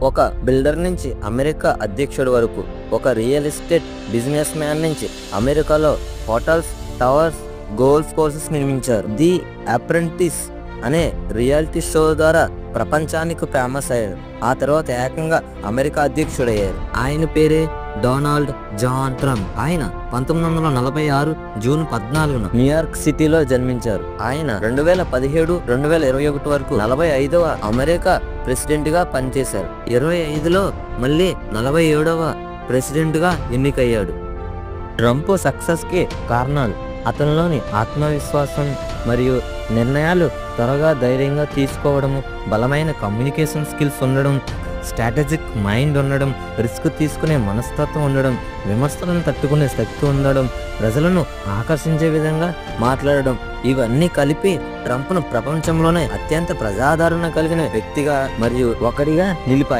ఒక బిల్డర్ నుంచి అమెరికా అధ్యక్షుడి వరకు, ఒక రియల్ ఎస్టేట్ బిజినెస్ మ్యాన్ నుంచి అమెరికాలో హోటల్స్, టవర్స్, గోల్ఫ్ కోర్సెస్ నిర్మించారు. ది అప్రెంటిస్ అనే రియాలిటీ షో ద్వారా ప్రపంచానికి ఫేమస్ అయ్యారు. ఆ తర్వాత ఏకంగా అమెరికా అధ్యక్షుడయ్యారు. ఆయన పేరే డొనాల్డ్ జాన్ ట్రంప్. ఆయన 1946 జూన్ 14న న్యూయార్క్ సిటీలో జన్మించారు. ఆయన 2017, 2021 వరకు 45వ అమెరికా ప్రెసిడెంట్ గా పనిచేశారు. 25లో మళ్ళీ 47వ ప్రెసిడెంట్ గా ఎన్నికయ్యాడు. ట్రంప్ సక్సెస్ కి కారణాలు అతనిలోని ఆత్మవిశ్వాసం మరియు నిర్ణయాలు త్వరగా ధైర్యంగా తీసుకోవడము, బలమైన కమ్యూనికేషన్ స్కిల్స్ ఉండడం, స్ట్రాటజిక్ మైండ్ ఉండడం, రిస్క్ తీసుకునే మనస్తత్వం ఉండడం, విమర్శలను తట్టుకునే శక్తి ఉండడం, ప్రజలను ఆకర్షించే విధంగా మాట్లాడడం, ఇవన్నీ కలిపి ట్రంప్ను ప్రపంచంలోనే అత్యంత ప్రజాదరణ కలిగిన వ్యక్తిగా మరియు ఒకరిగా నిలిపాయి.